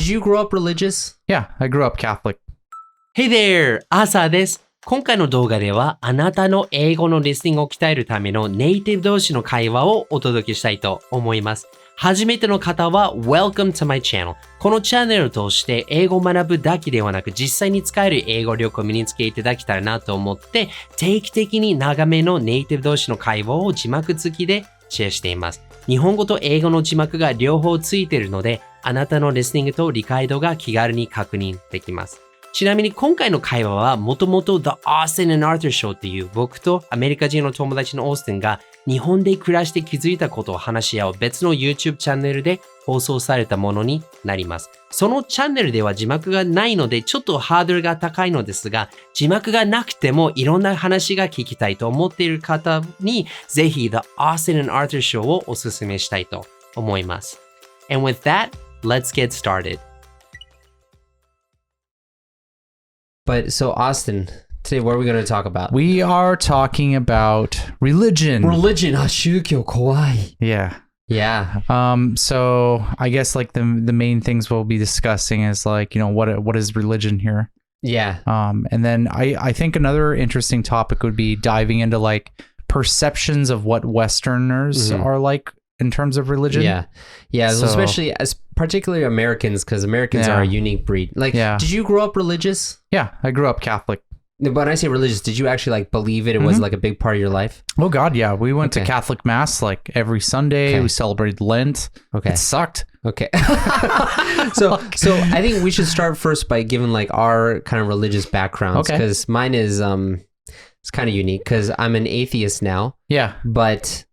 Did you grow up religious? Yeah, I grew up Catholic. Hey there! アーサーです。今回の動画ではあなたの英語のリスニングを鍛えるためのネイティブ同士の会話をお届けしたいと思います。初めての方は Welcome to my channel。このチャンネルを通して英語を学ぶだけではなく実際に使える英語力を身につけていただけたらなと思って定期的に長めのネイティブ同士の会話を字幕付きでシェアしています。日本語と英語の字幕が両方ついているのであなたのリスニングと理解度が気軽に確認できます。ちなみに今回の会話はもともと The Austin and Arthur Show っていう僕とアメリカ人の友達のオースティンが日本で暮らして気づいたことを話し合う別の YouTube チャンネルで放送されたものになります。そのチャンネルでは字幕がないのでちょっとハードルが高いのですが字幕がなくてもいろんな話が聞きたいと思っている方にぜひ The Austin and Arthur Show をおすすめしたいと思います。And with that, let's get started.But so Austin, today what are we going to talk about? We are talking about religion. Religion. 宗教怖い. Yeah. Yeah. So I guess like the main things we'll be discussing is like, you know, what is religion here? Yeah. And then I think another interesting topic would be diving into like perceptions of what Westerners are like in terms of religion. Yeah. So, especially as particularly Americans, because Americans are a unique breed. Like, did you grow up religious? Yeah, I grew up Catholic. But when I say religious, did you actually like believe it? It was like a big part of your life? Oh God, yeah. We went to Catholic Mass like every Sunday. We celebrated Lent. It sucked. Okay. So I think we should start first by giving like our kind of religious backgrounds because mine is it's kind of unique because I'm an atheist now. Yeah. But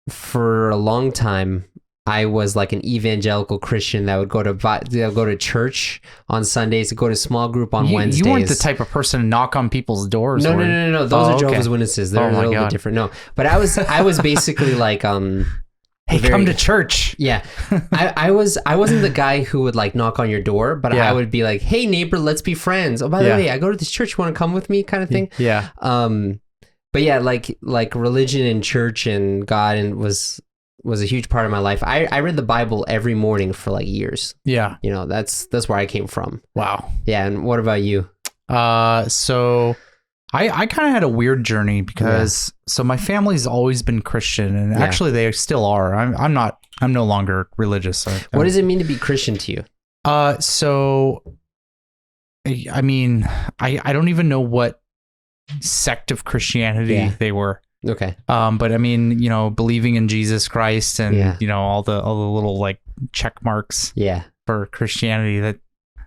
for a long time, I was like an evangelical Christian that would go to church on Sundays, go to small group on Wednesdays. You weren't the type of person to knock on people's doors. No. Those are Jehovah's Witnesses. They're a little bit different. No, but I was basically like hey, come to church. Yeah, I wasn't the guy who would like knock on your door, but I would be like, hey neighbor, let's be friends. Oh, by the way, I go to this church. You want to come with me? Kind of thing. Yeah. But yeah, like religion and church and God and was a huge part of my life. I read the Bible every morning for like years. Yeah. You know, that's where I came from. Wow. Yeah. And what about you? So I kind of had a weird journey because so my family's always been Christian and actually they still are. I'm no longer religious. What does it mean to be Christian to you? So I mean, I don't even know what sect of Christianity they were. Okay. But I mean, you know, believing in Jesus Christ and you know all the little like check marks for Christianity,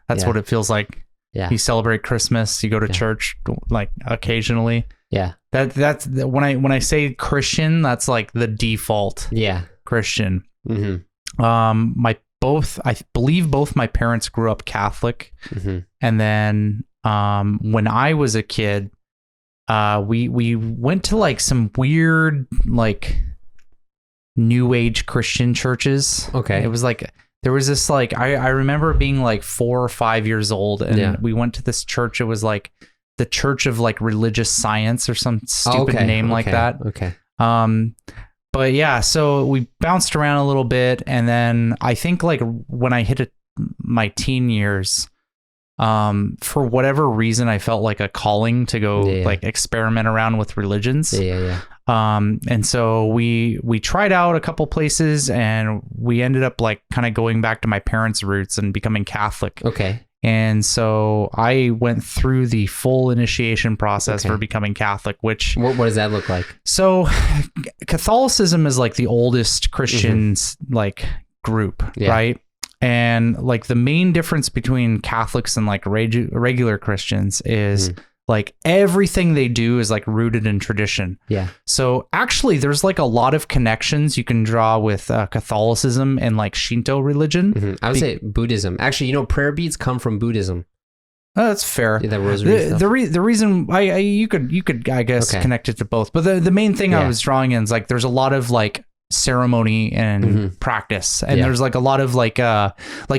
that's what it feels like. Yeah. You celebrate Christmas, you go to church like occasionally. Yeah. That's when I say Christian, that's like the default. Yeah. Christian. Mm-hmm. I believe both my parents grew up Catholic. Mm-hmm. And then when I was a kid, we went to like some weird like new age Christian churches. Okay. It was like there was this like I remember being like 4 or 5 years old and we went to this church. It was like the Church of like Religious Science or some stupid name like that. Okay. But yeah, so we bounced around a little bit and then I think like when I hit my teen years, for whatever reason I felt like a calling to go like experiment around with religions. And so we tried out a couple places and we ended up like kind of going back to my parents' roots and becoming Catholic. Okay. And so I went through the full initiation process for becoming Catholic, which what does that look like? So Catholicism is like the oldest Christians like group, right? And like the main difference between Catholics and like regular Christians is like everything they do is like rooted in tradition. Yeah. So actually there's like a lot of connections you can draw with Catholicism and like Shinto religion. I would say Buddhism. Actually, you know, prayer beads come from Buddhism. Oh, that's fair. Yeah, that rosary stuff. The reason you could I guess connect it to both, but the main thing I was drawing in is like there's a lot of like ceremony and practice, and there's like a lot of like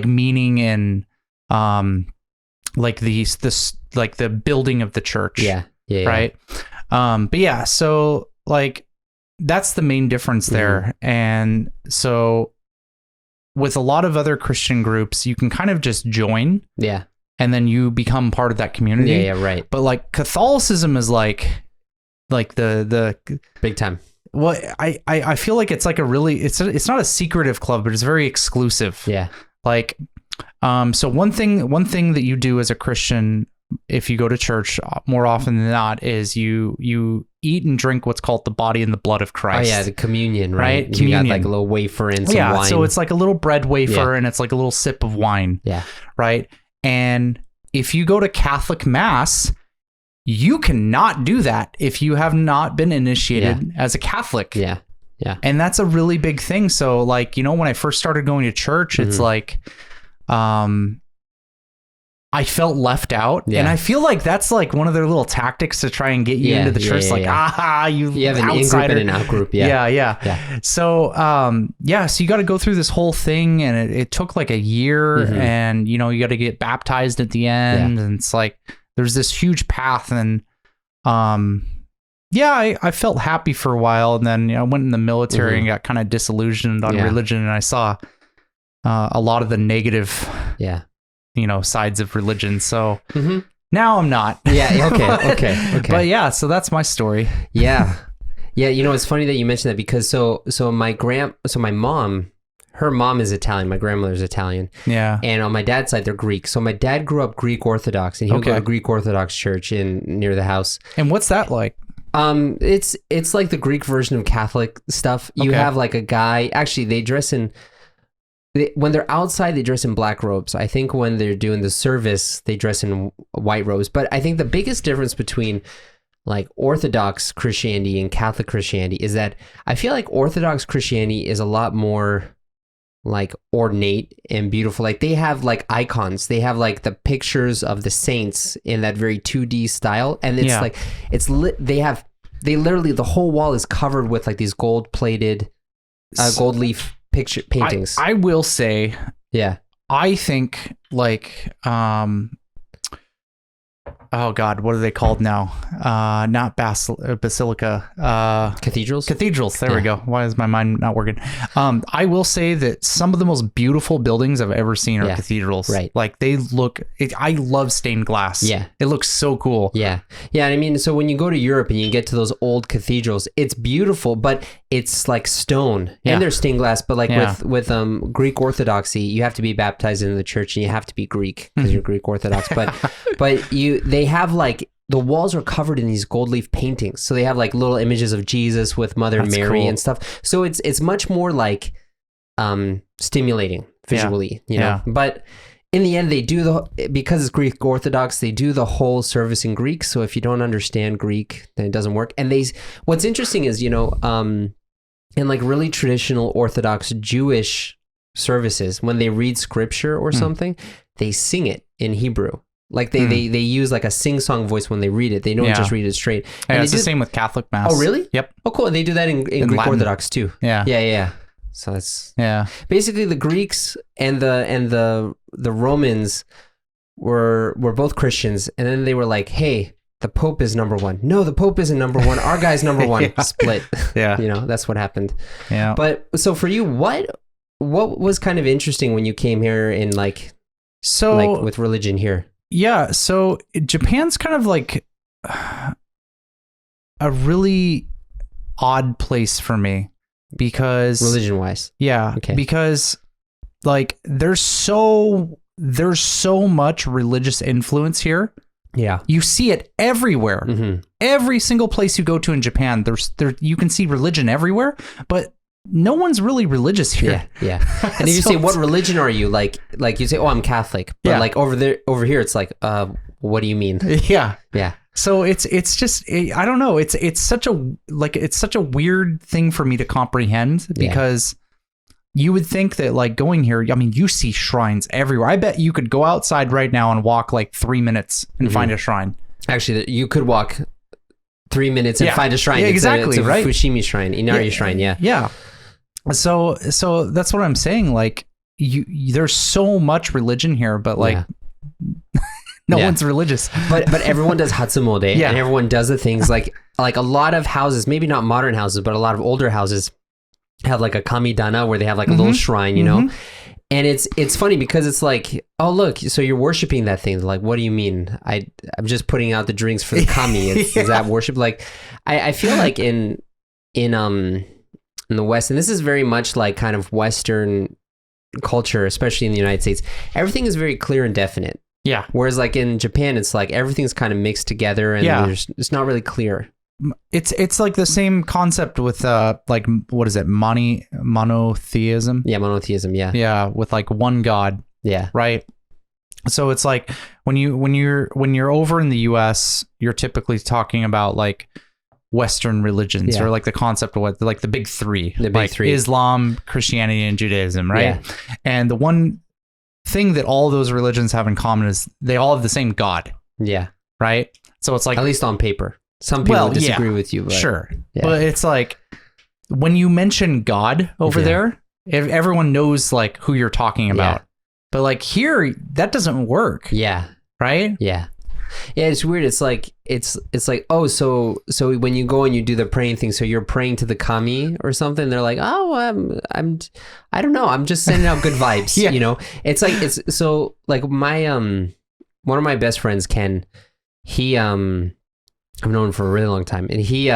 meaning and like this like the building of the church. Right. But yeah, so like that's the main difference there. And so with a lot of other Christian groups, you can kind of just join. Yeah. And then you become part of that community. Yeah, right. But like Catholicism is like the big time. Well, I feel like it's like it's not a secretive club, but it's very exclusive. Yeah. Like, so one thing that you do as a Christian, if you go to church more often than not, is you eat and drink what's called the body and the blood of Christ. Oh yeah, the communion, right? Communion. You got like a little wafer and some wine. So it's like a little bread wafer and it's like a little sip of wine. Yeah. Right. And if you go to Catholic Mass, you cannot do that if you have not been initiated as a Catholic. Yeah. Yeah. And that's a really big thing. So like, you know, when I first started going to church, it's like, I felt left out. Yeah. And I feel like that's like one of their little tactics to try and get you into the church. You have an in-group and an out-group. Yeah. So, so you got to go through this whole thing, and it took like a year, and, you know, you got to get baptized at the end. And it's like, there's this huge path. And, I felt happy for a while. And then, you know, I went in the military and got kind of disillusioned on religion. And I saw a lot of the negative, you know, sides of religion. So now I'm not. Okay. But yeah, so that's my story. Yeah. You know, it's funny that you mentioned that, because so my mom, her mom is Italian. My grandmother's Italian. Yeah. And on my dad's side, they're Greek. So my dad grew up Greek Orthodox, and he would go to Greek Orthodox church near the house. And what's that like? It's like the Greek version of Catholic stuff. You have like a guy, actually they dress in, when they're outside, they dress in black robes. I think when they're doing the service, they dress in white robes. But I think the biggest difference between like Orthodox Christianity and Catholic Christianity is that I feel like Orthodox Christianity is a lot more like ornate and beautiful. Like they have like icons. They have like the pictures of the saints in that very 2D style. And it's like, they literally, the whole wall is covered with like these gold plated, gold leaf picture paintings. I will say, I think like, oh God, what are they called now? Not basilica. Cathedrals? Cathedrals. There we go. Why is my mind not working? I will say that some of the most beautiful buildings I've ever seen are cathedrals. Right. Like they look, I love stained glass. Yeah. It looks so cool. Yeah. Yeah. And I mean, so when you go to Europe and you get to those old cathedrals, it's beautiful, but it's like stone and they're stained glass. But like with Greek Orthodoxy, you have to be baptized into the church and you have to be Greek because you're Greek Orthodox. But they have like, the walls are covered in these gold leaf paintings. So they have like little images of Jesus with Mother Mary and stuff. So it's much more like stimulating visually, you know. But in the end, they do because it's Greek Orthodox, they do the whole service in Greek. So if you don't understand Greek, then it doesn't work. And what's interesting is, you know, in like really traditional Orthodox Jewish services, when they read scripture or something, they sing it in Hebrew. Like they use like a sing-song voice when they read it. They don't just read it straight. And it's the same with Catholic Mass. Oh, really? Yep. Oh, cool. And they do that in Greek Latin. Orthodox too. Yeah. So that's basically the Greeks and the Romans were both Christians, and then they were like, hey, the Pope is number one. No, the Pope isn't number one. Our guy's number one. Split. Yeah. You know, that's what happened. Yeah. But so for you, what was kind of interesting when you came here in like with religion here? Yeah, so Japan's kind of like a really odd place for me because religion-wise. Yeah, because like there's so much religious influence here. Yeah. You see it everywhere. Mm-hmm. Every single place you go to in Japan, you can see religion everywhere, but no one's really religious here. Yeah. And if you say, what religion are you? Like you say, oh, I'm Catholic. But like over here, it's like, what do you mean? Yeah. So it's just, I don't know. It's such a weird thing for me to comprehend because you would think that like going here, I mean, you see shrines everywhere. I bet you could go outside right now and walk like 3 minutes and find a shrine. Actually, you could walk 3 minutes and find a shrine. Yeah, exactly. It's a Fushimi shrine, Inari shrine. Yeah. So that's what I'm saying. Like there's so much religion here, but like no one's religious. But everyone does Hatsumode and everyone does the things like a lot of houses, maybe not modern houses, but a lot of older houses have like a kamidana where they have like a little shrine, you know? And it's funny because it's like, oh look, so you're worshiping that thing. Like, what do you mean? I'm just putting out the drinks for the kami. Is that worship? Like, I feel like in the West, and this is very much like kind of Western culture, especially in the United States, everything is very clear and definite. Yeah. Whereas like in Japan, it's like everything's kind of mixed together and it's not really clear. It's like the same concept with like, what is it, monotheism? Yeah, monotheism. Yeah, with like one God. Yeah, right. So it's like when you're over in the US, you're typically talking about like Western religions or like the concept of what, like the big three, Islam, Christianity, and Judaism, right? Yeah. And the one thing that all of those religions have in common is they all have the same God. Yeah. Right. So it's like, at least on paper. Some people disagree with you, but sure. Yeah. But it's like when you mention God over there, everyone knows like who you're talking about. But like here, that doesn't work. Yeah. Right? Yeah. Yeah, it's weird. It's like oh, so when you go and you do the praying thing, so you're praying to the kami or something. They're like, oh, I don't know. I'm just sending out good vibes. You know, it's like so like my one of my best friends, Ken. He I've known him for a really long time, and he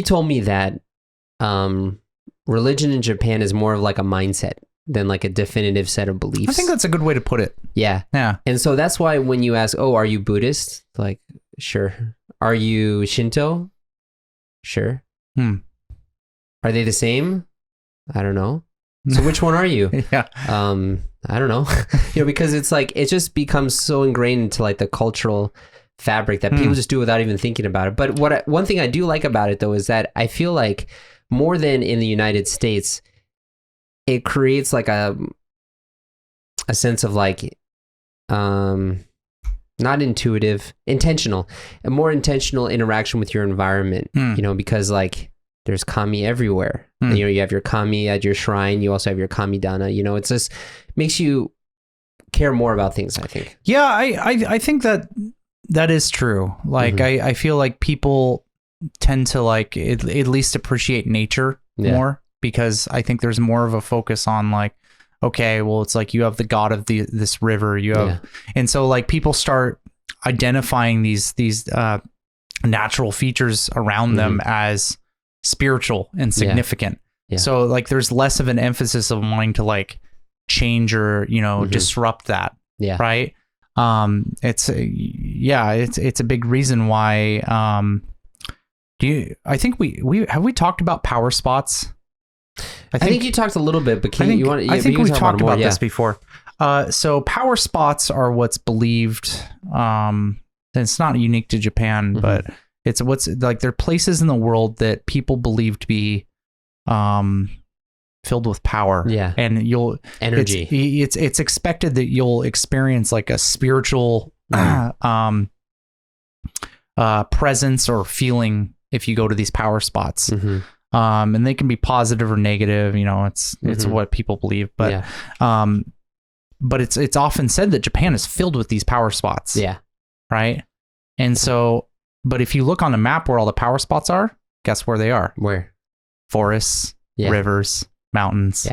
told me that religion in Japan is more of like a mindset than like a definitive set of beliefs. I think that's a good way to put it. Yeah. And so that's why when you ask, oh, are you Buddhist? Like, sure. Are you Shinto? Sure. Are they the same? I don't know. So which one are you? I don't know. Because it's like it just becomes so ingrained into like the cultural fabric that people just do without even thinking about it. But one thing I do like about it though is that I feel like more than in the United States, it creates like a sense of like not intuitive, intentional, a more intentional interaction with your environment. Because like there's kami everywhere. And, you have your kami at your shrine. You also have your kami dana. It's just makes you care more about things, I think. Yeah, I think that is true. Like, I feel like people tend to like at least appreciate nature more, because I think there's more of a focus on like, okay, well, it's like you have the god of this river, you have, and so like people start identifying these natural features around them as spiritual and significant. So like there's less of an emphasis of wanting to like change or disrupt that. Right. It's a big reason why I think we talked about power spots. I think you talked a little bit, but I think we talked about this before. So power spots are what's believed, and it's not unique to Japan, but it's what's like there are places in the world that people believe to be filled with power. And you'll energy. It's expected that you'll experience like a spiritual presence or feeling if you go to these power spots. And they can be positive or negative, it's what people believe, but it's often said that Japan is filled with these power spots. Right. And so, but if you look on a map where all the power spots are, guess where they are? Where? Forests, rivers, mountains,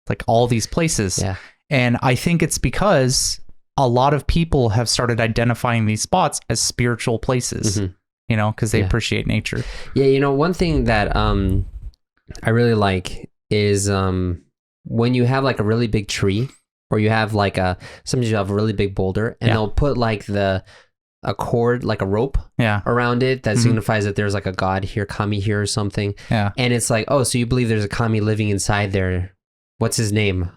like all these places. And I think it's because a lot of people have started identifying these spots as spiritual places. Because they appreciate nature. One thing that I really like is when you have like a really big tree, or you have like sometimes you have a really big boulder, and they'll put like a cord, like a rope around it that signifies that there's like a god here, kami here or something. And it's like, oh, so you believe there's a kami living inside there. What's his name?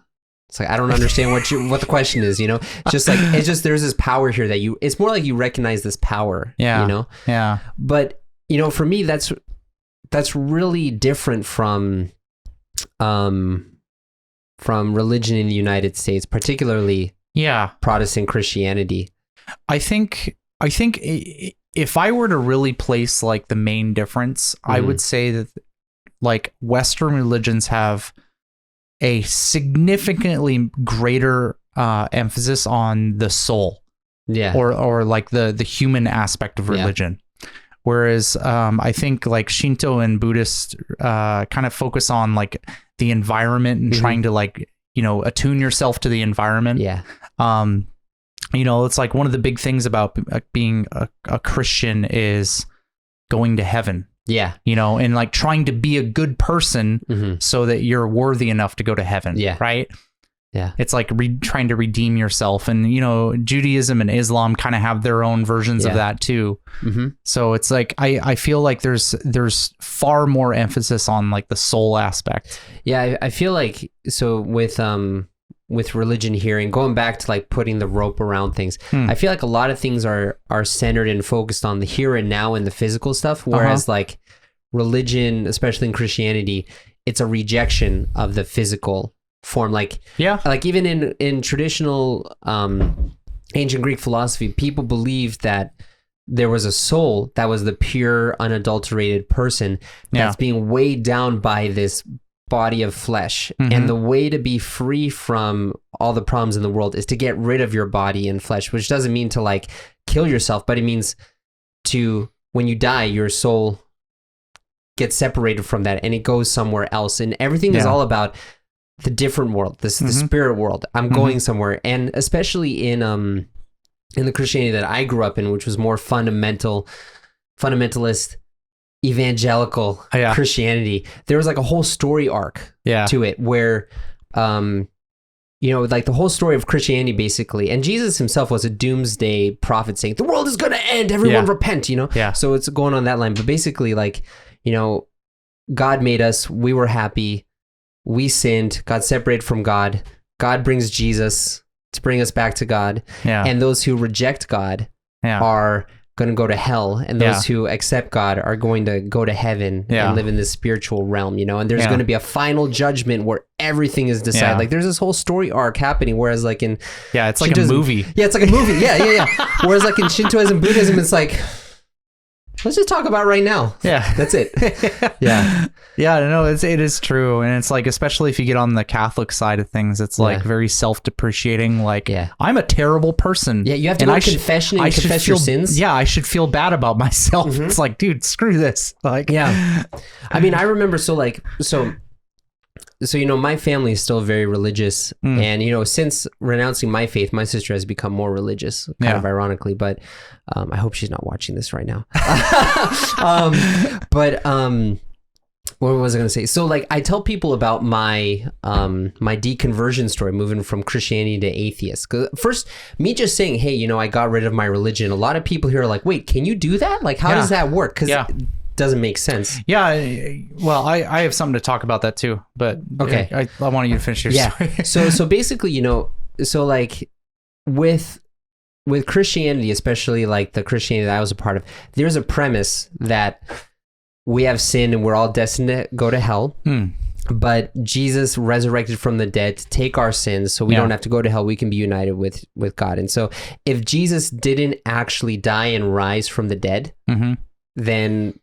It's like, I don't understand what the question is, Just like, there's this power here that it's more like you recognize this power, But, for me, that's really different from religion in the United States, particularly Protestant Christianity. I think if I were to really place like the main difference, I would say that like Western religions have a significantly greater emphasis on the soul, or like the human aspect of religion. Whereas I think like Shinto and Buddhist kind of focus on like the environment and trying to like attune yourself to the environment. Yeah. It's like one of the big things about being a Christian is going to heaven. Yeah. And like trying to be a good person so that you're worthy enough to go to heaven. Yeah. Right. Yeah. It's like trying to redeem yourself. And, Judaism and Islam kind of have their own versions of that too. So it's like, I feel like there's far more emphasis on like the soul aspect. Yeah. I feel like, so with religion here and going back to like putting the rope around things, I feel like a lot of things are centered and focused on the here and now and the physical stuff. Whereas like religion, especially in Christianity, it's a rejection of the physical form. Like, like even in traditional ancient Greek philosophy, people believed that there was a soul that was the pure, unadulterated person that's being weighed down by this body of flesh. And the way to be free from all the problems in the world is to get rid of your body and flesh, which doesn't mean to like kill yourself, but it means to, when you die, your soul gets separated from that and it goes somewhere else. And everything is all about the different world, the spirit world. I'm going somewhere. And especially in the Christianity that I grew up in, which was more fundamentalist, evangelical Christianity, there was like a whole story arc to it where, like the whole story of Christianity basically, and Jesus himself was a doomsday prophet saying, the world is going to end, everyone repent, So it's going on that line. But basically like, God made us, we were happy, we sinned, God separated from God, God brings Jesus to bring us back to God. And those who reject God are going to go to hell, and those who accept God are going to go to heaven and live in this spiritual realm, and there's going to be a final judgment where everything is decided. Like there's this whole story arc happening, whereas like in it's like a movie. Yeah, it's like a movie. Yeah. Whereas like in Shintoism, Buddhism, it's like, let's just talk about right now. Yeah. That's it. No, it is true. And it's like, especially if you get on the Catholic side of things, it's like very self-deprecating. Like, I'm a terrible person. Yeah, you have to go to confession and confess your sins. Yeah, I should feel bad about myself. It's like, dude, screw this. Like, I mean, I remember, so my family is still very religious, and since renouncing my faith, my sister has become more religious, kind of ironically, but I hope she's not watching this right now. What was I going to say? So like I tell people about my my deconversion story, moving from Christianity to atheist. 'Cause first, me just saying, hey, I got rid of my religion, a lot of people here are like, wait, can you do that? Like, how does that work? Because doesn't make sense. Well, I have something to talk about that too, but okay, I want you to finish your story. So basically, so like with Christianity, especially like the Christianity that I was a part of, there's a premise that we have sin and we're all destined to go to hell. But Jesus resurrected from the dead to take our sins, so we don't have to go to hell. We can be united with God. And so if Jesus didn't actually die and rise from the dead, then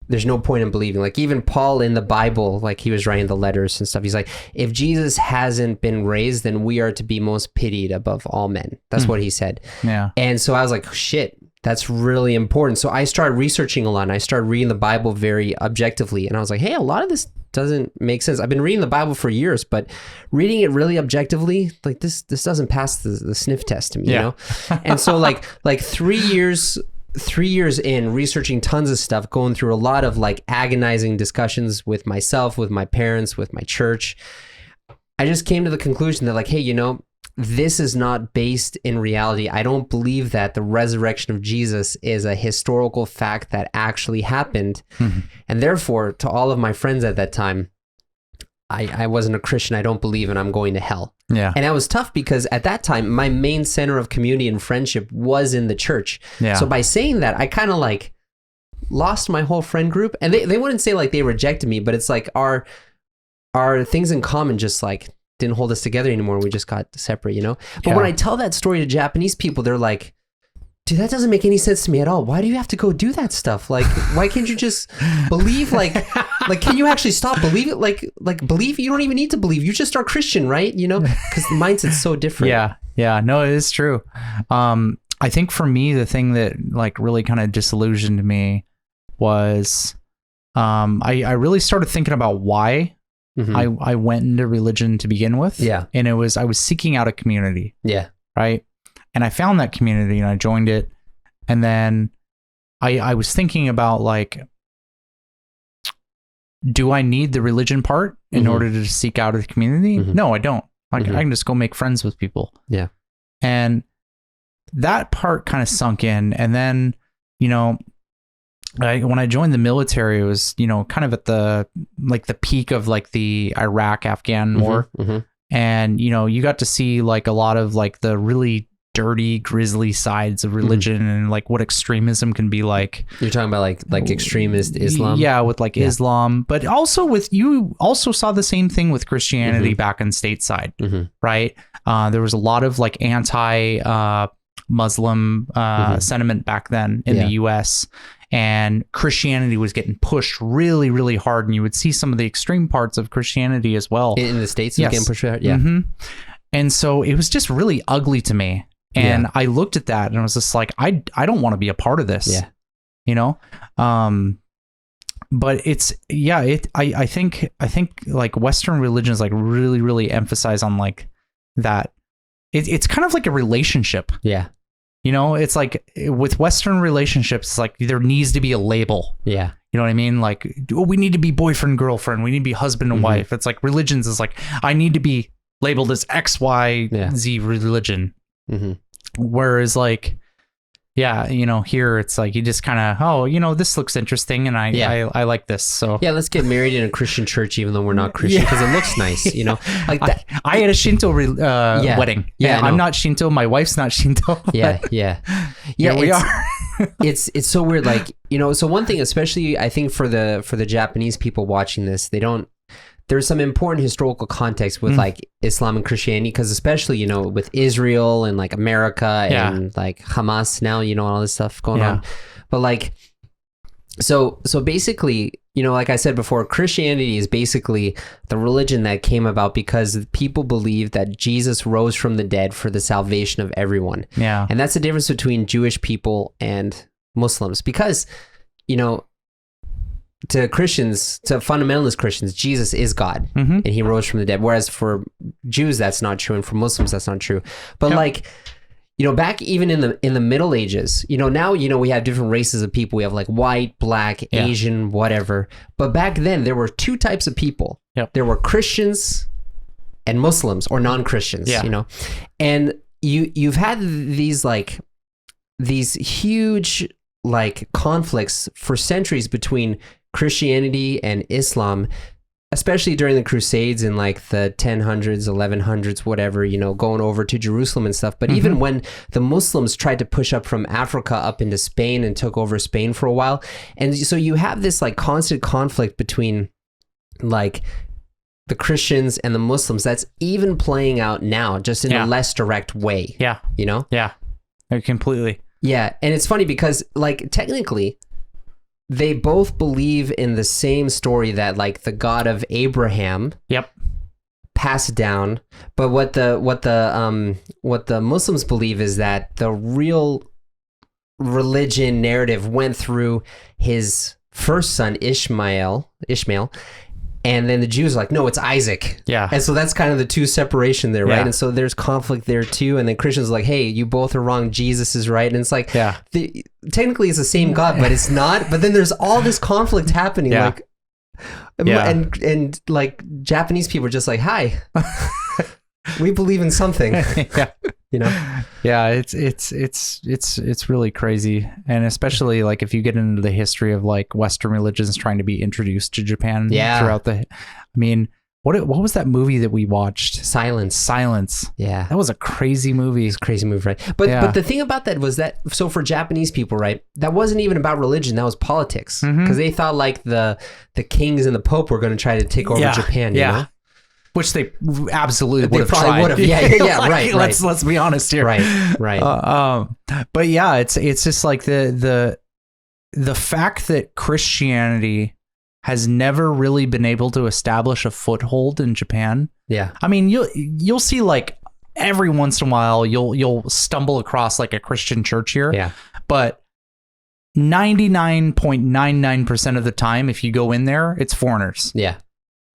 there's no point in believing. Like even Paul in the Bible, like he was writing the letters and stuff, he's like, if Jesus hasn't been raised, then we are to be most pitied above all men. That's what he said. And so I was like, shit, that's really important. So I started researching a lot, and I started reading the Bible very objectively, and I was like, hey, a lot of this doesn't make sense. I've been reading the Bible for years, but reading it really objectively, like this doesn't pass the sniff test to me, And so like 3 years in, researching tons of stuff, going through a lot of like agonizing discussions with myself, with my parents, with my church, I just came to the conclusion that like, hey, this is not based in reality. I don't believe that the resurrection of Jesus is a historical fact that actually happened. And therefore, to all of my friends at that time, I wasn't a Christian. I don't believe, and I'm going to hell. And that was tough because at that time, my main center of community and friendship was in the church. So by saying that, I kind of like lost my whole friend group. And they wouldn't say like they rejected me, but it's like our things in common just like didn't hold us together anymore. We just got separate, But when I tell that story to Japanese people, they're like, dude, that doesn't make any sense to me at all. Why do you have to go do that stuff? Like, why can't you just believe? Like, can you actually stop believing? Like believe? You don't even need to believe. You just are Christian, right? Because the mindset's so different. Yeah. No, it is true. I think for me, the thing that like really kind of disillusioned me was, I really started thinking about why I went into religion to begin with. Yeah. And I was seeking out a community. Yeah. Right. And I found that community and I joined it. And then I was thinking about like, do I need the religion part in order to seek out a community? No, I don't. I can just go make friends with people. Yeah. And that part kind of sunk in. And then, you know, when I joined the military, it was, you know, kind of at the peak of like the Iraq-Afghan war. And, you know, you got to see like a lot of like the really dirty, grisly sides of religion and like what extremism can be like. You're talking about like extremist Islam? Yeah, with like Islam, but also you also saw the same thing with Christianity back in stateside, right? There was a lot of like anti-Muslim sentiment back then in the US, and Christianity was getting pushed really, really hard, and you would see some of the extreme parts of Christianity as well. In the States, it was getting pushed hard? Yeah. And so it was just really ugly to me. And I looked at that and I was just like, I don't want to be a part of this. Yeah. You know? But it's, I think like Western religions like really, really emphasize on like that. It's kind of like a relationship. Yeah. You know, it's like with Western relationships, it's like there needs to be a label. Yeah. You know what I mean? Like, oh, we need to be boyfriend, girlfriend. We need to be husband and wife. It's like religions is like, I need to be labeled as X, Y, Z religion. Whereas like, yeah, you know, here it's like you just kind of, oh, you know, this looks interesting and I like this. So yeah, let's get married in a Christian church even though we're not Christian because it looks nice, you know. Like that. I had a Shinto wedding. Yeah, I'm not Shinto. My wife's not Shinto. Yeah, we are. it's so weird. Like, you know, so one thing, especially I think for the Japanese people watching this, there's some important historical context with like Islam and Christianity, because especially, you know, with Israel and like America and like Hamas now, you know, all this stuff going on. But like, so basically, you know, like I said before, Christianity is basically the religion that came about because people believe that Jesus rose from the dead for the salvation of everyone. Yeah. And that's the difference between Jewish people and Muslims, because, you know, to fundamentalist Christians, Jesus is God and he rose from the dead. Whereas for Jews, that's not true. And for Muslims, that's not true. But like, you know, back even in the Middle Ages, you know, now, you know, we have different races of people. We have like white, black, Asian, whatever. But back then there were two types of people. There were Christians and Muslims, or non-Christians, you know, and you've had these huge like conflicts for centuries between Christianity and Islam, especially during the Crusades in like the 1000s, 1100s, whatever, you know, going over to Jerusalem and stuff. But even when the Muslims tried to push up from Africa up into Spain and took over Spain for a while. And so you have this like constant conflict between like the Christians and the Muslims that's even playing out now, just in a less direct way. Yeah. You know? Yeah. Completely. Yeah. And it's funny because like technically they both believe in the same story that like the God of Abraham passed down. But what the Muslims believe is that the real religion narrative went through his first son, Ishmael. And then the Jews are like, no, it's Isaac. Yeah. And so that's kind of the two separation there, right? And so there's conflict there too. And then Christians are like, hey, you both are wrong. Jesus is right. And it's like, technically it's the same God, but it's not. But then there's all this conflict happening. Like, and like Japanese people are just like, hi, we believe in something. You know? Yeah, it's really crazy. And especially like if you get into the history of like Western religions trying to be introduced to Japan throughout I mean, what was that movie that we watched? Silence. Yeah. That was a crazy movie. It's a crazy movie, right? But the thing about that was that, so for Japanese people, right, that wasn't even about religion, that was politics. Because they thought like the kings and the Pope were going to try to take over Japan, you know? Which they absolutely would have tried. Probably would have. Yeah, right. Let's be honest here. Right. But yeah, it's just like the fact that Christianity has never really been able to establish a foothold in Japan. Yeah. I mean, you'll see like every once in a while you'll stumble across like a Christian church here. Yeah. But 99.99% of the time, if you go in there, it's foreigners. Yeah.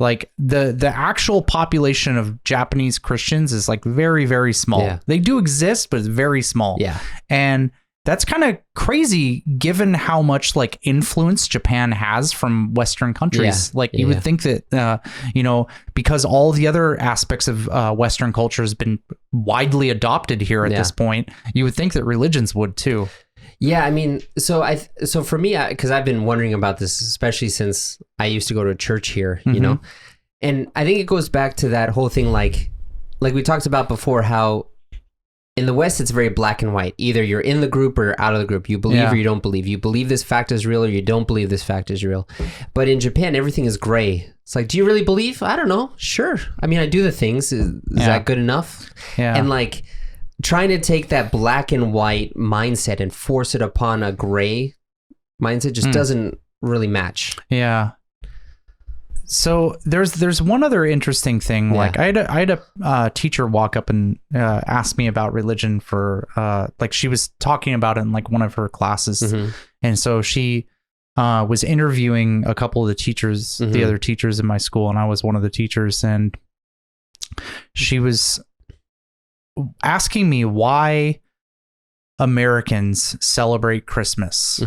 Like the actual population of Japanese Christians is like very, very small. Yeah. They do exist, but it's very small. Yeah. And that's kind of crazy given how much like influence Japan has from Western countries. Yeah. Like you would think that, because all the other aspects of Western culture has been widely adopted here at this point, you would think that religions would too. Yeah, I mean, so for me, because I've been wondering about this, especially since I used to go to church here, you know, and I think it goes back to that whole thing, like we talked about before, how in the West, it's very black and white. Either you're in the group or you're out of the group. You believe or you don't believe. You believe this fact is real or you don't believe this fact is real. But in Japan, everything is gray. It's like, do you really believe? I don't know. Sure. I mean, I do the things. Is that good enough? Yeah. And like, trying to take that black and white mindset and force it upon a gray mindset just doesn't really match. Yeah. So there's one other interesting thing. Yeah. Like I had a teacher walk up and ask me about religion for like she was talking about it in like one of her classes, and so she was interviewing a couple of the teachers, the other teachers in my school, and I was one of the teachers, and she was asking me why Americans celebrate Christmas,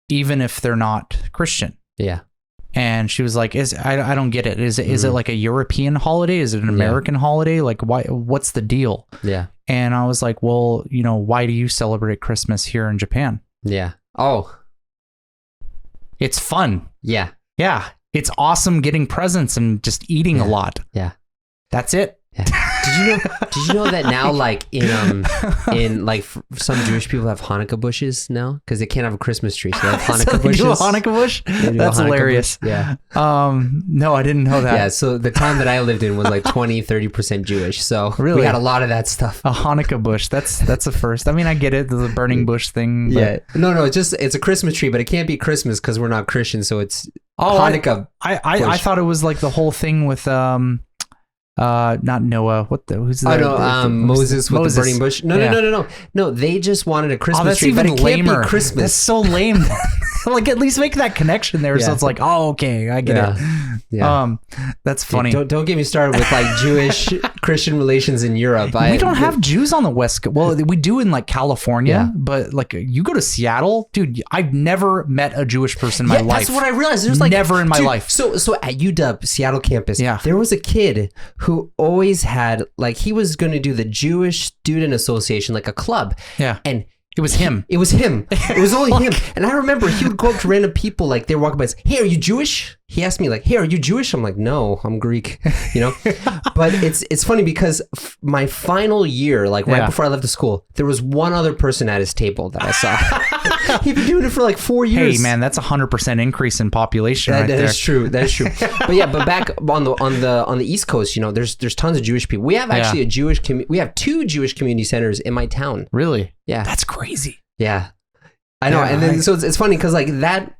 even if they're not Christian. Yeah. And she was like, I don't get it. Is it like a European holiday? Is it an American holiday? Like, what's the deal? Yeah. And I was like, well, why do you celebrate Christmas here in Japan? Yeah. Oh, it's fun. Yeah. Yeah. It's awesome getting presents and just eating a lot. Yeah. That's it. Yeah. Did you know that now, like in like some Jewish people have Hanukkah bushes now because they can't have a Christmas tree, so they have Hanukkah so they bushes. do a Hanukkah bush? That's hilarious. Bush. Yeah. No, I didn't know that. Yeah. So the town that I lived in was like 20-30% Jewish, so really? We had a lot of that stuff. A Hanukkah bush. That's the first. I mean, I get it, the burning bush thing. But... Yeah. No. It's a Christmas tree, but it can't be Christmas because we're not Christian, so it's Hanukkah. I thought it was like the whole thing with not Noah. Who's that? Moses with the burning bush. No. They just wanted a Christmas tree, but it can't be Christmas. That's so lame. Like, at least make that connection there. So it's like, oh, okay, I get it. Yeah. That's funny. Don't get me started with like Jewish Christian relations in Europe. We don't have Jews on the West Coast. Well, we do in like California, but like you go to Seattle, dude, I've never met a Jewish person in my life. That's what I realized. There's like never in my life. So at UW Seattle campus, there was a kid who always had like he was going to do the Jewish Student Association, like a club. Yeah. And it was him. It was only him. And I remember he would go up to random people, like they were walking by and say, hey, are you Jewish? He asked me like, hey, are you Jewish? I'm like, no, I'm Greek, But it's funny because my final year, like right before I left the school, there was one other person at his table that I saw. He'd been doing it for like 4 years. Hey man, that's 100% increase in population right there. That is true. But back on the East Coast, there's tons of Jewish people. We have actually we have 2 Jewish community centers in my town. Really? Yeah. That's crazy. Yeah. I know. And then so it's funny because like that,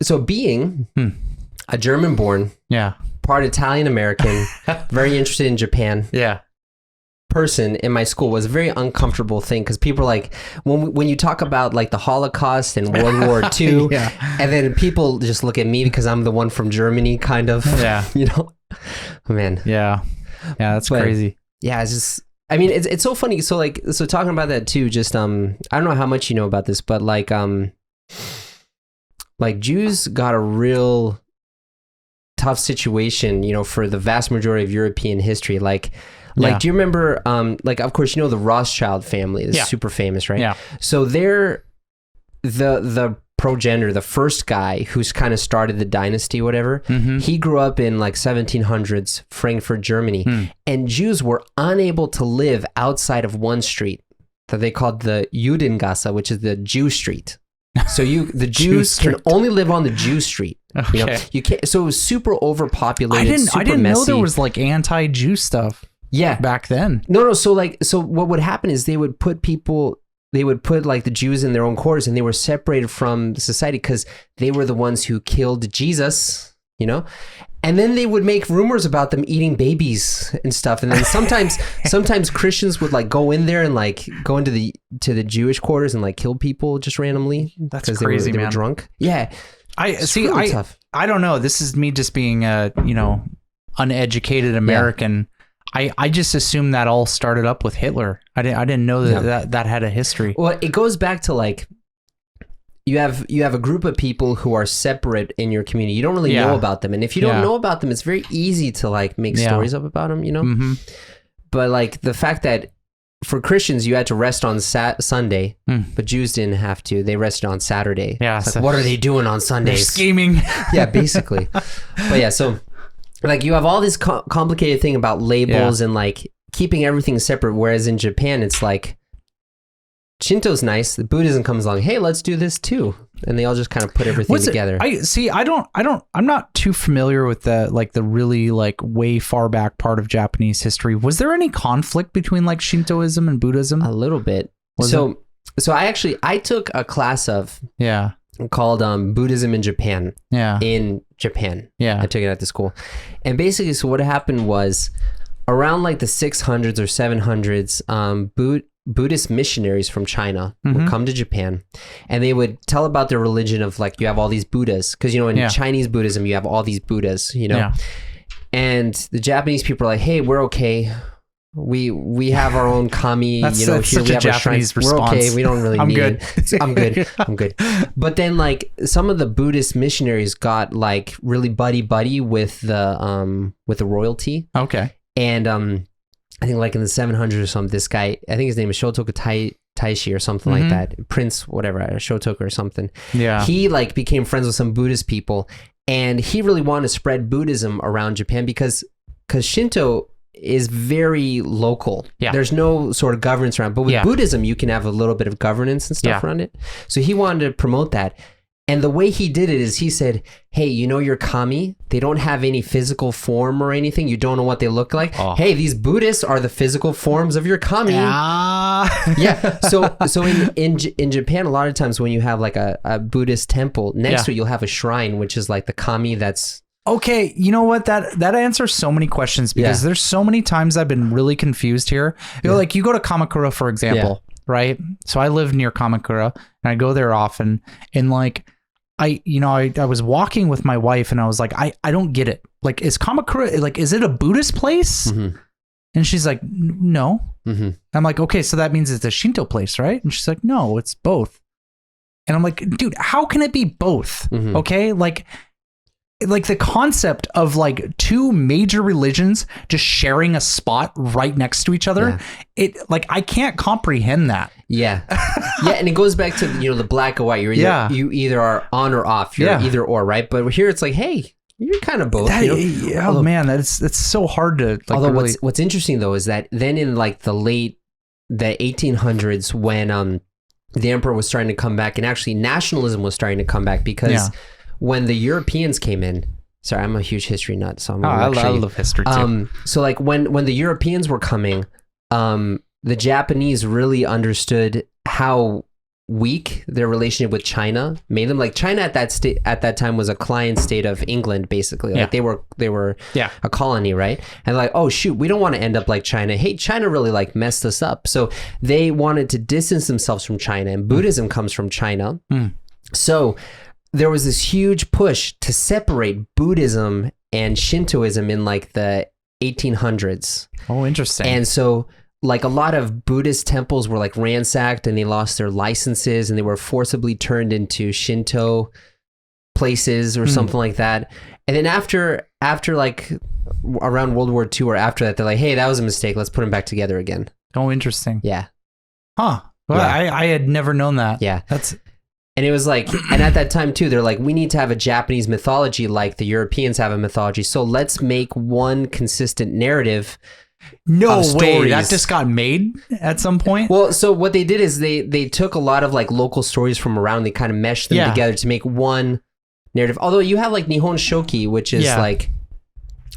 so being a German-born, part Italian-American, very interested in Japan, person in my school was a very uncomfortable thing because people are like, when you talk about like the Holocaust and World War II, and then people just look at me because I'm the one from Germany, kind of, man. Yeah, that's crazy. Yeah, it's just, I mean, it's so funny. So like, so talking about that too, just I don't know how much you know about this, but like Jews got a real tough situation, for the vast majority of European history. Like, do you remember, like, of course, the Rothschild family is super famous, right? Yeah. So they're the progenitor, the first guy who's kind of started the dynasty, whatever. He grew up in like 1700s, Frankfurt, Germany, and Jews were unable to live outside of one street that they called the Judengasse, which is the Jew street. So the Jews can only live on the Jew street. Okay. You can't. So it was super overpopulated. I didn't know there was like anti-Jew stuff. Yeah, back then. No. So what would happen is they would put like the Jews in their own quarters, and they were separated from society because they were the ones who killed Jesus. And then they would make rumors about them eating babies and stuff. And then sometimes Christians would like go in there and like go into the Jewish quarters and like kill people just randomly. That's crazy, they were drunk. Yeah. Really tough. I don't know. This is me just being a, uneducated American. I just assumed that all started up with Hitler. I didn't know that had a history. Well, it goes back to like, you have a group of people who are separate in your community. You don't really know about them. And if you don't know about them, it's very easy to like make stories up about them, Mm-hmm. But like the fact that for Christians, you had to rest on Sunday, but Jews didn't have to. They rested on Saturday. Yeah. Like, what are they doing on Sundays? They're scheming. Yeah, basically. But yeah, so like you have all this complicated thing about labels and like keeping everything separate. Whereas in Japan, it's like Shinto's nice. The Buddhism comes along. Hey, let's do this too. And they all just kind of put everything together. I'm not too familiar with the really like way far back part of Japanese history. Was there any conflict between like Shintoism and Buddhism? A little bit. So I took a class called Buddhism in Japan. Yeah. In Japan. Yeah. I took it at the school. And basically, so what happened was around like the 600s or 700s, Buddhist missionaries from China would come to Japan, and they would tell about their religion of like, you have all these Buddhas, because in Chinese Buddhism you have all these Buddhas, and the Japanese people are like, hey, we're okay, we have our own kami, that's here such we a have Japanese response. We're okay, we don't really I'm need good. it. I'm good. But then like some of the Buddhist missionaries got like really buddy with the royalty. Okay. And I think like in the 700s or something, this guy, I think his name is Shotoku Taishi or something like that. Prince, whatever, Shotoku or something. Yeah. He like became friends with some Buddhist people, and he really wanted to spread Buddhism around Japan because Shinto is very local. Yeah. There's no sort of governance around. But with Buddhism, you can have a little bit of governance and stuff around it. So he wanted to promote that. And the way he did it is he said, hey, your kami, they don't have any physical form or anything. You don't know what they look like. Oh. Hey, these Buddhists are the physical forms of your kami. Yeah. So in Japan, a lot of times when you have like a Buddhist temple, next to it, you'll have a shrine, which is like the kami that's... Okay, you know what? That answers so many questions because there's so many times I've been really confused here. Like you go to Kamakura, for example, right? So I live near Kamakura and I go there often, and like... I was walking with my wife and I was like, I don't get it. Like, is Kamakura, like, is it a Buddhist place? Mm-hmm. And she's like, no. Mm-hmm. I'm like, okay, so that means it's a Shinto place, right? And she's like, no, it's both. And I'm like, dude, how can it be both? Mm-hmm. Okay. Like the concept of like two major religions just sharing a spot right next to each other. I can't comprehend that. Yeah. And it goes back to, the black and white. You either are on or off. You're either or, right? But here it's like, hey, you're kind of both. Oh man, that's so hard to like. Although what's interesting though is that then in like the 1800s when the emperor was starting to come back, and actually nationalism was starting to come back because when the Europeans came in. Sorry, I'm a huge history nut, so I love history too. So like when the Europeans were coming, the Japanese really understood how weak their relationship with China made them. Like China at that time was a client state of England, basically. Like they were a colony, right? And like, oh shoot, we don't want to end up like China. Hey, China really like messed us up. So they wanted to distance themselves from China, and Buddhism comes from China. So there was this huge push to separate Buddhism and Shintoism in like the 1800s. Oh, interesting. And so like a lot of Buddhist temples were like ransacked and they lost their licenses and they were forcibly turned into Shinto places or something like that. And then after like around World War II or after that, they're like, hey, that was a mistake. Let's put them back together again. Oh, interesting. Yeah. Huh. Well, I had never known that. Yeah. And it was like, and at that time too, they're like, we need to have a Japanese mythology like the Europeans have a mythology. So let's make one consistent narrative. No way, that just got made at some point? Well, so what they did is they took a lot of like local stories from around, they kind of meshed them together to make one narrative. Although you have like Nihon Shoki, which is like,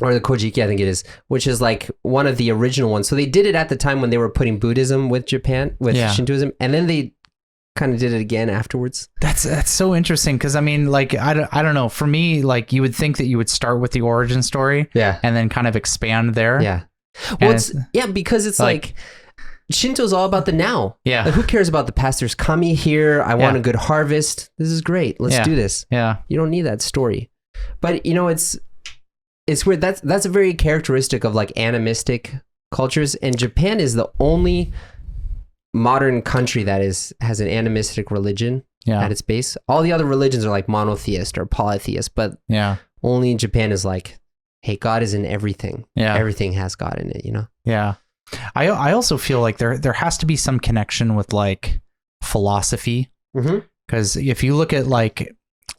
or the Kojiki, I think it is, which is like one of the original ones. So they did it at the time when they were putting Buddhism with Japan, with Shintoism, and then they kind of did it again afterwards. That's so interesting because I mean, like I don't know. For me, like you would think that you would start with the origin story, and then kind of expand there. Yeah. Well, because it's like Shinto's all about the now. Yeah. Like, who cares about the past? There's kami here. I want a good harvest. This is great. Let's do this. Yeah. You don't need that story. But it's weird. That's a very characteristic of like animistic cultures. And Japan is the only modern country that has an animistic religion at its base. All the other religions are like monotheist or polytheist, but only Japan is like, hey, God is in everything. Yeah. Everything has God in it, you know? Yeah. I also feel like there has to be some connection with like philosophy. Because if you look at like,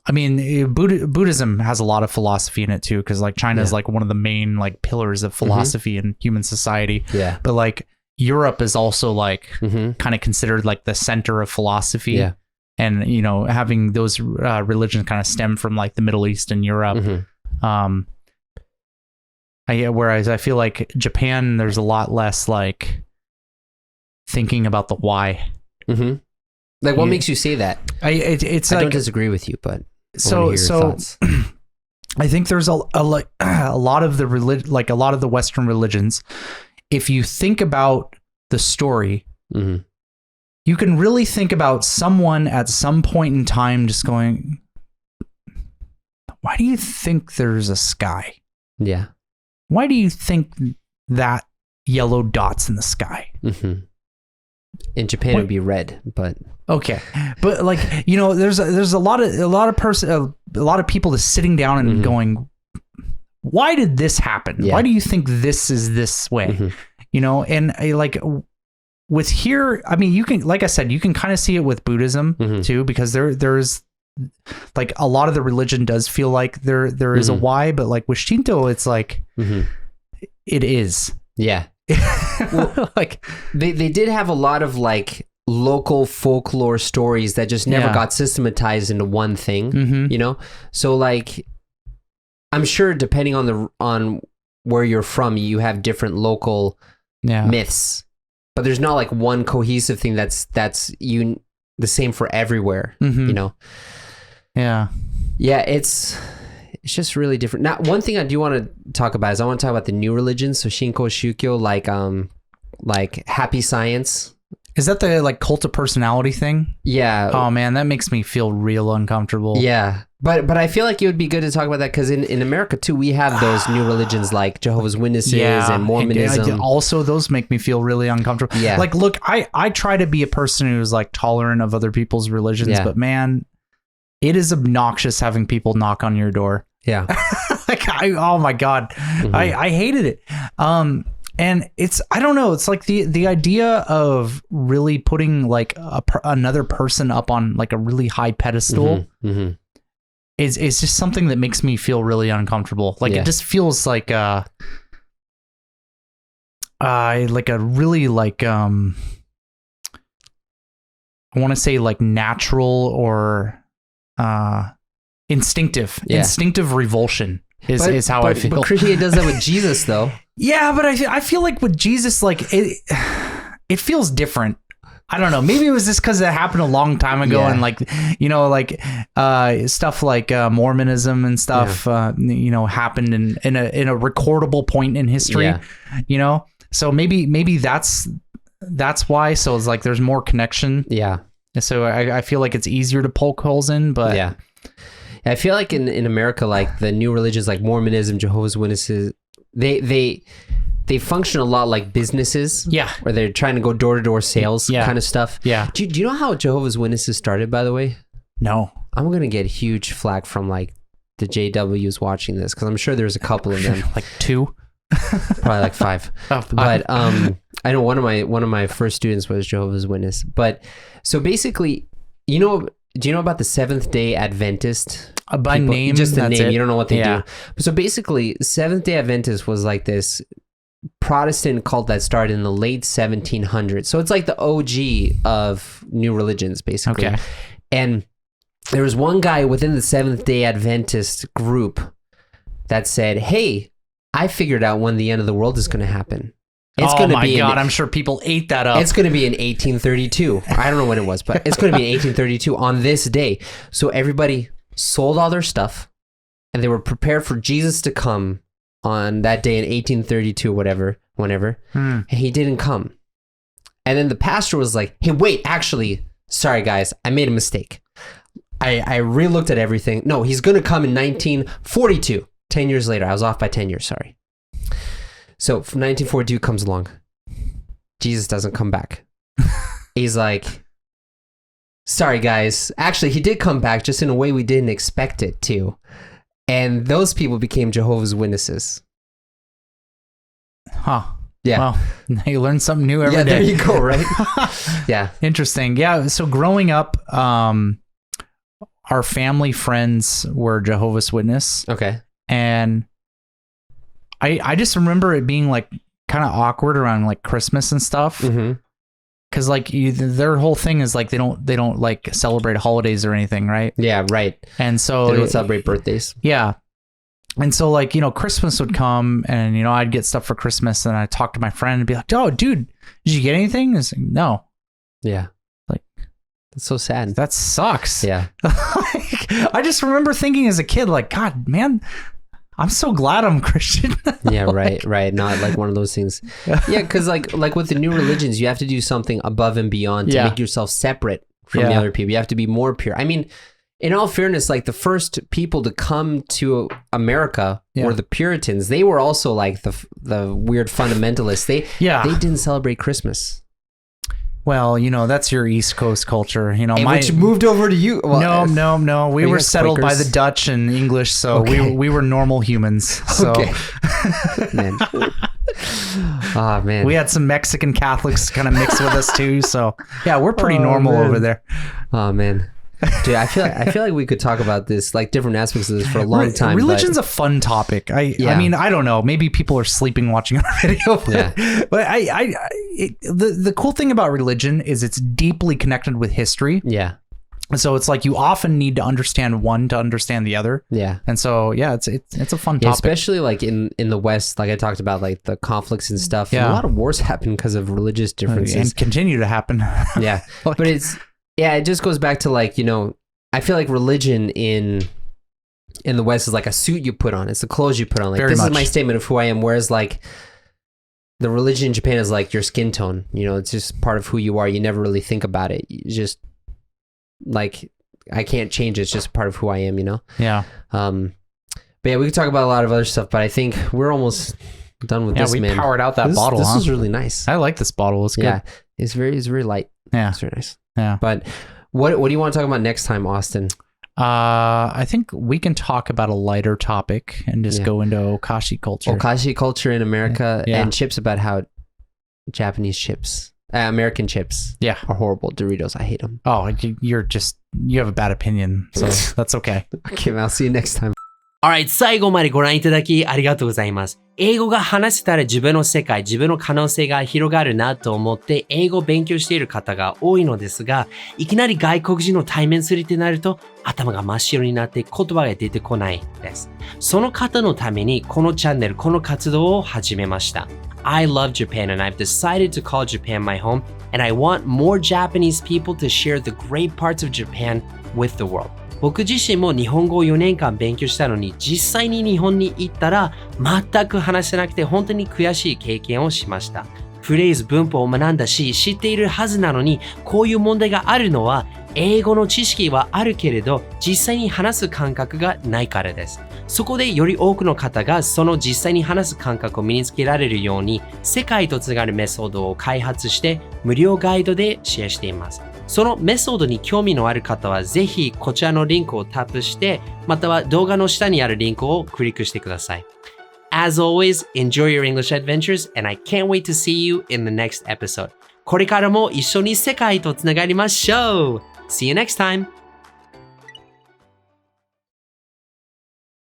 I mean, Buddhism has a lot of philosophy in it too, because like China is like one of the main like pillars of philosophy in human society. Yeah. But like Europe is also like kind of considered like the center of philosophy. Yeah. And, you know, having those religions kind of stem from like the Middle East and Europe. Whereas I feel like Japan, there's a lot less like thinking about the why. Like, what makes you say that? I don't disagree with you, but so I think there's a lot of the a lot of the Western religions. If you think about the story, you can really think about someone at some point in time just going, "Why do you think there's a sky? Yeah. Why do you think that yellow dot's in the sky?" In Japan, it would be red, but okay. But like, you know, there's a lot of people just sitting down and going, "Why did this happen? Yeah. Why do you think this is this way?" You know, and like with here, I mean, you can, like I said, you can kind of see it with Buddhism too, because there's like a lot of the religion does feel like there is a why, but like with Shinto, it's like it is. Yeah. Well, like they did have a lot of like local folklore stories that just never got systematized into one thing, you know? So like, I'm sure depending on where you're from, you have different local myths, but there's not like one cohesive thing that's the same for everywhere, you know? Yeah. Yeah. It's just really different. Now, one thing I do want to talk about is I want to talk about the new religions. So Shinko, Shukyo, like happy science. Is that the like cult of personality thing? Yeah. Oh man, that makes me feel real uncomfortable. Yeah. But I feel like it would be good to talk about that because in America too, we have those new religions like Jehovah's Witnesses and Mormonism. And also, those make me feel really uncomfortable. Yeah. Like, look, I try to be a person who's like tolerant of other people's religions, but man, it is obnoxious having people knock on your door. Yeah. Like, oh my God. I hated it. And it's, I don't know, it's like the idea of really putting like another person up on like a really high pedestal is just something that makes me feel really uncomfortable. Like it just feels like a really like, I want to say like natural or instinctive revulsion is how I feel. But Christianity does that with Jesus though. Yeah, but I feel like with Jesus, like it feels different. I don't know. Maybe it was just because it happened a long time ago, and like, you know, like stuff like Mormonism and stuff, you know, happened in a recordable point in history. You know, so maybe that's why. So it's like there's more connection. Yeah. So I feel like it's easier to poke holes in, but yeah. I feel like in America, like the new religions like Mormonism, Jehovah's Witnesses, they function a lot like businesses. Yeah. Where they're trying to go door-to-door sales kind of stuff. Yeah. Do you know how Jehovah's Witnesses started, by the way? No. I'm going to get huge flack from like the JWs watching this because I'm sure there's a couple of them. Like 2? Probably like 5. But I know one of my first students was Jehovah's Witness. But so basically, do you know about the Seventh-day Adventist? By people? Name? Just the name. It. You don't know what they do. So basically, Seventh-day Adventist was like this Protestant cult that started in the late 1700s. So it's like the OG of new religions, basically. Okay. And there was one guy within the Seventh-day Adventist group that said, hey, I figured out when the end of the world is going to happen. It's oh my God, I'm sure people ate that up. It's going to be in 1832. I don't know when it was, but it's going to be in 1832 on this day. So everybody sold all their stuff and they were prepared for Jesus to come on that day in 1832, whenever. And he didn't come. And then the pastor was like, hey, wait, actually, sorry guys, I made a mistake. I re-looked at everything. No, he's going to come in 1942. 10 years later. I was off by 10 years, sorry. So 1942 comes along. Jesus doesn't come back. He's like, sorry guys. Actually, he did come back just in a way we didn't expect it to. And those people became Jehovah's Witnesses. Huh. Yeah. Well, you learn something new every day. There you go, right? Yeah. Interesting. Yeah. So growing up, our family friends were Jehovah's Witness. Okay. And I just remember it being like kind of awkward around like Christmas and stuff. Cause like their whole thing is like, they don't like celebrate holidays or anything. Right. Yeah. Right. And so they don't celebrate birthdays. Yeah. And so like, Christmas would come and, I'd get stuff for Christmas and I'd talk to my friend and be like, oh dude, did you get anything? It's like, no. Yeah. Like, that's so sad. That sucks. Yeah. I just remember thinking as a kid, like, God, man, I'm so glad I'm Christian. Yeah, right. Not like one of those things. Yeah, because like with the new religions, you have to do something above and beyond to make yourself separate from the other people. You have to be more pure. I mean, in all fairness, like the first people to come to America were the Puritans. They were also like the weird fundamentalists. They didn't celebrate Christmas. Well, that's your East Coast culture. Which moved over to you. Well, no. We were settled by the Dutch and English, so we were normal humans. So. Okay. Man. Oh, man. We had some Mexican Catholics kind of mixed with us too. So yeah, we're pretty normal over there. Oh man. Dude, I feel like we could talk about this, like different aspects of this for a long time. Religion's a fun topic. I mean, I don't know. Maybe people are sleeping watching our video, but the cool thing about religion is it's deeply connected with history. Yeah. And so it's like you often need to understand one to understand the other. Yeah. And so it's a fun topic. Especially like in the West, like I talked about, like the conflicts and stuff. Yeah. A lot of wars happen because of religious differences and continue to happen. Yeah. But it just goes back to like, I feel like religion in the West is like a suit you put on. It's the clothes you put on. Like this is my statement of who I am. Whereas like the religion in Japan is like your skin tone. It's just part of who you are. You never really think about it. You just like, I can't change it. It's just part of who I am, Yeah. But yeah, we could talk about a lot of other stuff, but I think we're almost done with this, man. Yeah, we powered out that bottle, This is really nice. I like this bottle. It's good. Yeah. It's very light. Yeah. It's very nice. Yeah. But what do you want to talk about next time, Austin? I think we can talk about a lighter topic and just go into Okashi culture. Okashi culture in America and chips, about how Japanese chips, American chips are horrible. Doritos, I hate them. Oh, you have a bad opinion, so that's okay. Okay, I'll see you next time. Alright, 最後までご覧いただきありがとうございます。英語が話せたら自分の世界、自分の可能性が広がるなと思って英語を勉強している方が多いのですが、いきなり外国人の対面するってなると頭が真っ白になって言葉が出てこないです。その方のためにこのチャンネル、この活動を始めました。I love Japan and I've decided to call Japan my home and I want more Japanese people to share the great parts of Japan with the world. 僕自身も日本語を4年間勉強したのに実際に日本に行ったら全く話せなくて本当に悔しい経験をしました。フレーズ、文法を学んだし知っているはずなのにこういう問題があるのは英語の知識はあるけれど実際に話す感覚がないからです。そこでより多くの方がその実際に話す感覚を身につけられるように世界とつながるメソッドを開発して無料ガイドでシェアしています。そのメソッドに興味のある方はぜひこちらのリンクをタップしてまたは動画の下にあるリンクをクリックしてください。As always, enjoy your English adventures and I can't wait to see you in the next episode. これからも一緒に世界とつながりましょう。See you next time!